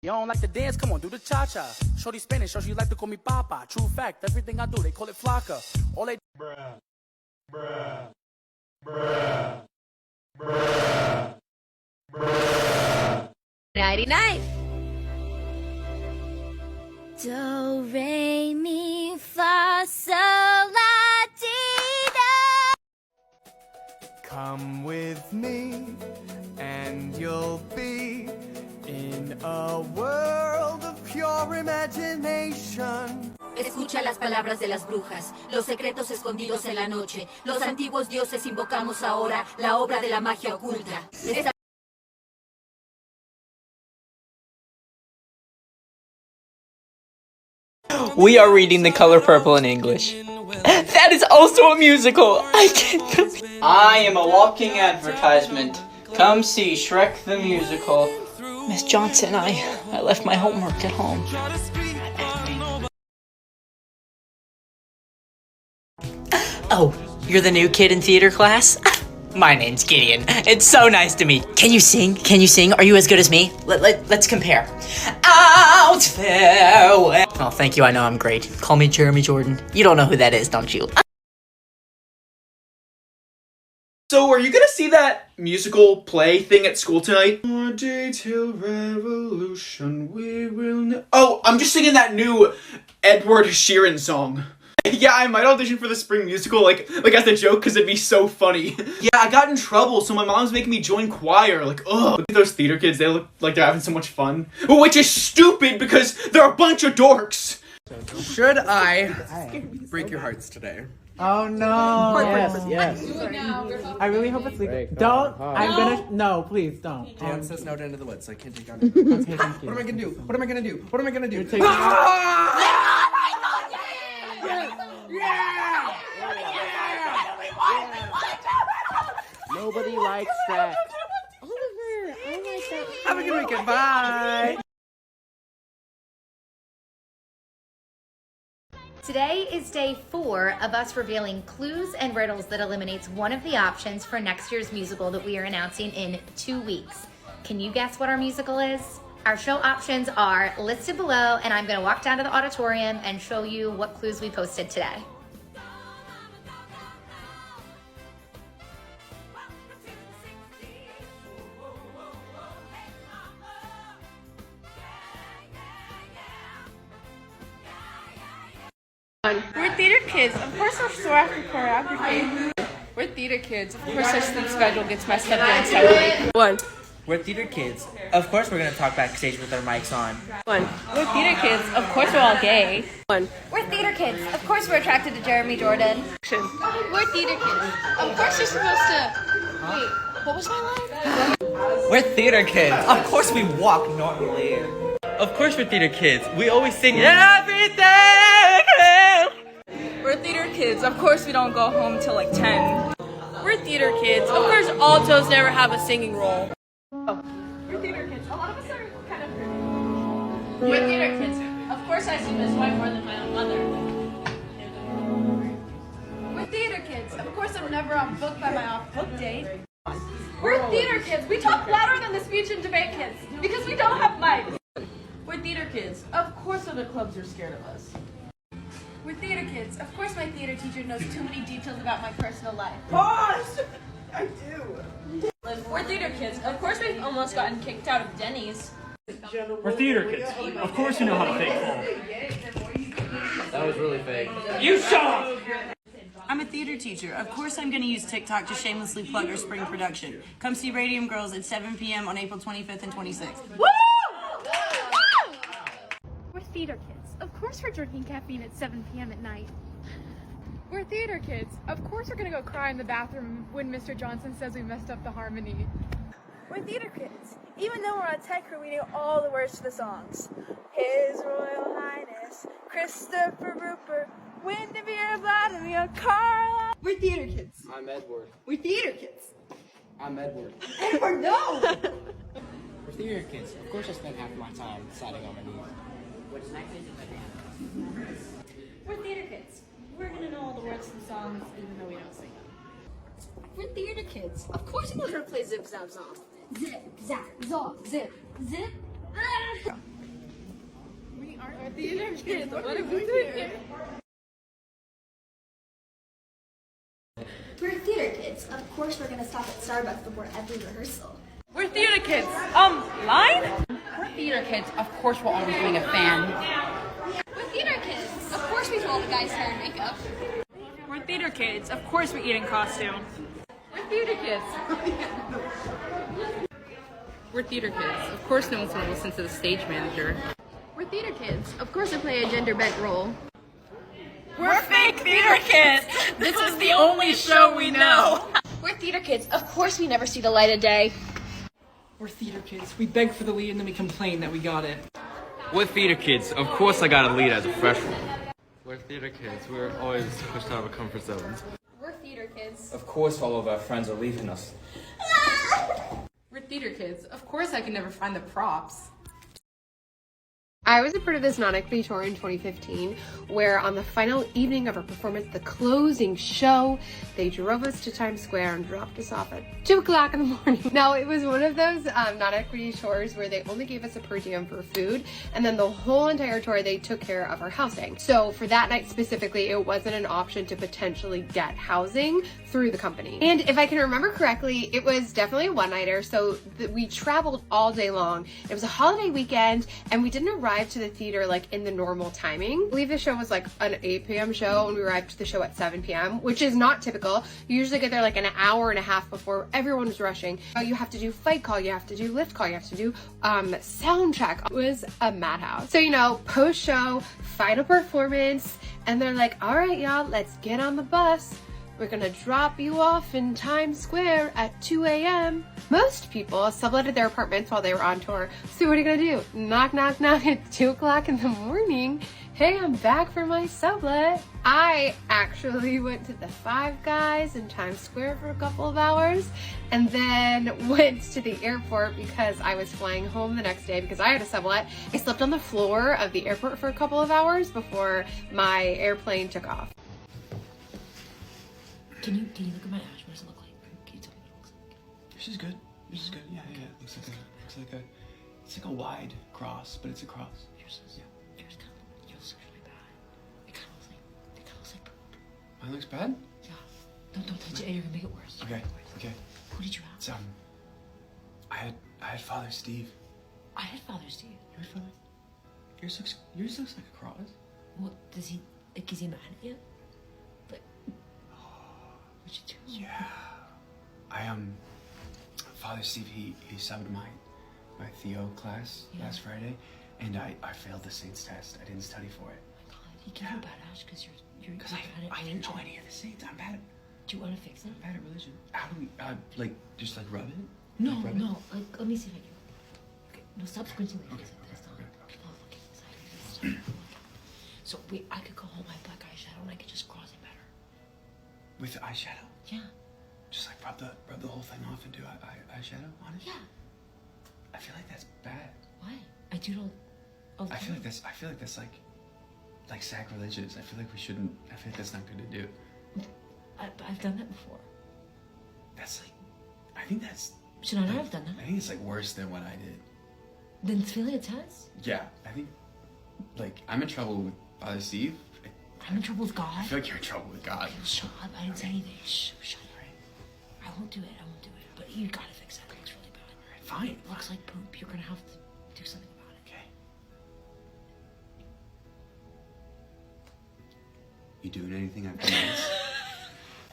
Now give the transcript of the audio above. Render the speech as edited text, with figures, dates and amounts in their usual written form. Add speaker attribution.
Speaker 1: You don't like to dance? Come on, do the cha-cha. Shorty Spanish, shows you like to call me papa. True fact, everything I do, they call it flaca. All they... Bruh. Bruh. Bruh. Bruh. Bruh.
Speaker 2: Nighty night. Do, re, mi, fa, sol, la, ti, do.
Speaker 3: Come with me and you'll be in a world of pure imagination.
Speaker 4: Escucha las palabras de las brujas, los secretos escondidos en la noche. Los antiguos dioses invocamos ahora la obra de la magia oculta.
Speaker 5: We are reading The Color Purple in English. That is also a musical! I can't believe... I am a walking advertisement. Come see Shrek the Musical. Miss Johnson, I left my homework at home. Oh, you're the new kid in theater class? My name's Gideon. It's so nice to meet. Can you sing? Can you sing? Are you as good as me? Let's compare. Out farewell. Oh, thank you. I know I'm great. Call me Jeremy Jordan. You don't know who that is, don't you?
Speaker 6: So, are you gonna see that musical play thing at school tonight? More detailed revolution, we will know. Oh, I'm just singing that new Edward Sheeran song. Yeah, I might audition for the spring musical, like as a joke, because it'd be so funny. Yeah, I got in trouble, so my mom's making me join choir. Like, ugh. Look at those theater kids, they look like they're having so much fun. Which is stupid, because they're a bunch of dorks.
Speaker 3: Should I break your hearts today?
Speaker 7: Oh no! Yes. I really hope it's legal. Don't. I'm gonna. No, please don't.
Speaker 3: Dan says no to Into the Woods, so I can't take on it.
Speaker 7: Okay, thank you.
Speaker 3: What am I gonna do? What am I gonna do? What am I gonna do?
Speaker 7: Nobody likes that.
Speaker 2: Oliver, I like that.
Speaker 3: Have a good weekend. Bye.
Speaker 2: Today is day 4 of us revealing clues and riddles that eliminates one of the options for next year's musical that we are announcing in 2 weeks. Can you guess what our musical is? Our show options are listed below, and I'm going to walk down to the auditorium and show you what clues we posted today.
Speaker 8: We're theater kids. Of course we're sore after choreography. We're theater kids. Of course our sleep schedule gets messed up during 7 week. 1.
Speaker 5: We're theater kids. Of course we're gonna talk backstage with our mics on.
Speaker 8: 1. We're theater kids. Of course we're all gay. 1.
Speaker 2: We're theater kids. Of course we're attracted to Jeremy Jordan.
Speaker 8: We're theater kids. Of course you're supposed to... Wait, what was my line?
Speaker 5: We're theater kids. Of course we walk normally. Of course we're theater kids. We always sing everything.
Speaker 8: We're theater kids. Of course we don't go home till like 10. We're theater kids. Of course altos never have a singing role. Oh. We're theater kids. A lot of us are kind of... We're theater kids. Of course I see Miss White more than my own mother.
Speaker 9: We're theater kids. Of course I'm never off book by my off-book date. We're theater kids. We talk louder than the speech and debate kids because we don't have mics.
Speaker 8: We're theater kids. Of course other clubs are scared of us.
Speaker 9: We're theater kids. Of course my theater teacher knows too many details about my personal life.
Speaker 8: Pause! I do. We're theater kids. Of course we've almost gotten kicked out of Denny's.
Speaker 10: We're theater kids. Of course you know how to fake fall.
Speaker 3: That was really fake.
Speaker 10: You shut up!
Speaker 11: I'm a theater teacher. Of course I'm going to use TikTok to shamelessly plug our spring production. Come see Radium Girls at 7 p.m. on April 25th and 26th.
Speaker 9: Woo! We're theater kids. Of course we're drinking caffeine at 7 p.m. at night. We're theater kids. Of course we're gonna go cry in the bathroom when Mr. Johnson says we messed up the harmony.
Speaker 12: We're theater kids. Even though we're on tech crew, we know all the words to the songs. His Royal Highness, Christopher Rupert, Windermere, Vladimir, Carla.
Speaker 11: We're theater kids.
Speaker 3: I'm Edward.
Speaker 11: We're theater kids.
Speaker 3: I'm Edward.
Speaker 11: Edward, no!
Speaker 3: We're theater kids. Of course I spend half of my time sitting on my knees.
Speaker 2: We're theater kids. We're gonna know all the words to the songs even though we don't sing them.
Speaker 4: We're theater kids. Of course we know how to play Zip Zap Zop. Zip Zap Zop. Zip. Zip.
Speaker 9: We aren't theater kids. What are we doing here?
Speaker 13: We're theater kids. Of course we're gonna stop at Starbucks before every rehearsal.
Speaker 8: We're theater kids. Line?
Speaker 14: We're theater kids. Of course we're always doing a fan.
Speaker 13: We're theater kids. Of course we told the guys hair and makeup.
Speaker 8: We're theater kids. Of course we eat in costume.
Speaker 14: We're theater kids. We're theater kids. Of course no one's gonna listen to the stage manager.
Speaker 9: We're theater kids. Of course I play a gender bent role.
Speaker 8: We're fake theater kids. This is the only show we know.
Speaker 13: We're theater kids. Of course we never see the light of day.
Speaker 3: We're theater kids. We beg for the lead and then we complain that we got it.
Speaker 15: We're theater kids. Of course I got a lead as a freshman.
Speaker 16: We're theater kids. We're always pushed out of our comfort zones.
Speaker 13: We're theater kids.
Speaker 15: Of course all of our friends are leaving us.
Speaker 14: We're theater kids. Of course I can never find the props.
Speaker 17: I was a part of this non-equity tour in 2015 where on the final evening of our performance, the closing show, they drove us to Times Square and dropped us off at 2 o'clock in the morning. Now, it was one of those non-equity tours where they only gave us a per diem for food, and then the whole entire tour, they took care of our housing. So for that night specifically, it wasn't an option to potentially get housing through the company. And if I can remember correctly, it was definitely a one-nighter, so we traveled all day long. It was a holiday weekend, and we didn't arrive to the theater like in the normal timing. I believe the show was like an 8 p.m. show and we arrived to the show at 7 p.m., which is not typical. You usually get there like an hour and a half before everyone is rushing. You have to do fight call, you have to do lift call, you have to do sound check. It was a madhouse. So, you know, post-show, final performance, and they're like, all right, y'all, let's get on the bus. We're gonna drop you off in Times Square at 2 a.m. Most people subletted their apartments while they were on tour. So what are you gonna do? Knock, knock, knock at 2 o'clock in the morning. Hey, I'm back for my sublet. I actually went to the Five Guys in Times Square for a couple of hours and then went to the airport because I was flying home the next day because I had a sublet. I slept on the floor of the airport for a couple of hours before my airplane took off.
Speaker 4: Can you look at my ash? What does it look like? Can you tell me what it looks like?
Speaker 6: This is good. This is good. Yeah. It looks like it's like a wide cross, but it's a cross.
Speaker 4: Yours looks really bad. It kind of looks like poop.
Speaker 6: Mine looks bad?
Speaker 4: Yeah. Don't touch it. You're gonna make it worse.
Speaker 6: Okay.
Speaker 4: Who did you have?
Speaker 6: It's, I had Father Steve.
Speaker 4: I had Father Steve.
Speaker 6: You had Father? Yours looks like a cross.
Speaker 4: Well, is he mad at you? What'd you do?
Speaker 6: Yeah. Father Steve, he subbed my Theo class last Friday, and I failed the Saints test. I didn't study for it.
Speaker 4: Oh my God, he gave you a bad ash because you're
Speaker 6: Because I didn't know any of the Saints. I'm bad at.
Speaker 4: Do you want to fix it?
Speaker 6: I'm bad at religion. How do we, just rub it?
Speaker 4: No,
Speaker 6: Like, rub
Speaker 4: no. Let me see if I can. Okay, no, stop squinting like this. Okay. So wait, I could go home, my black eyeshadow, and I could just cross it better.
Speaker 6: With eyeshadow?
Speaker 4: Yeah.
Speaker 6: Just rub the whole thing off and do eyeshadow on it?
Speaker 4: Yeah.
Speaker 6: I feel like that's bad.
Speaker 4: Why? I do it all the
Speaker 6: I
Speaker 4: time.
Speaker 6: feel like that's like sacrilegious. I feel like we shouldn't. I feel like that's not good to do.
Speaker 4: I've done that before.
Speaker 6: That's I think that's.
Speaker 4: Should I not have done that?
Speaker 6: I think it's worse than what I did.
Speaker 4: Then it's feeling intense?
Speaker 6: Yeah, I think I'm in trouble with Father Steve.
Speaker 4: I'm in trouble with God?
Speaker 6: I feel like you're in trouble with God.
Speaker 4: Shut up, I didn't say anything. Shh, shut up. I won't do it. But you gotta fix that. It looks really bad.
Speaker 6: Alright, fine.
Speaker 4: It looks like poop. You're gonna have to do something about it.
Speaker 6: Okay. You doing anything I've done?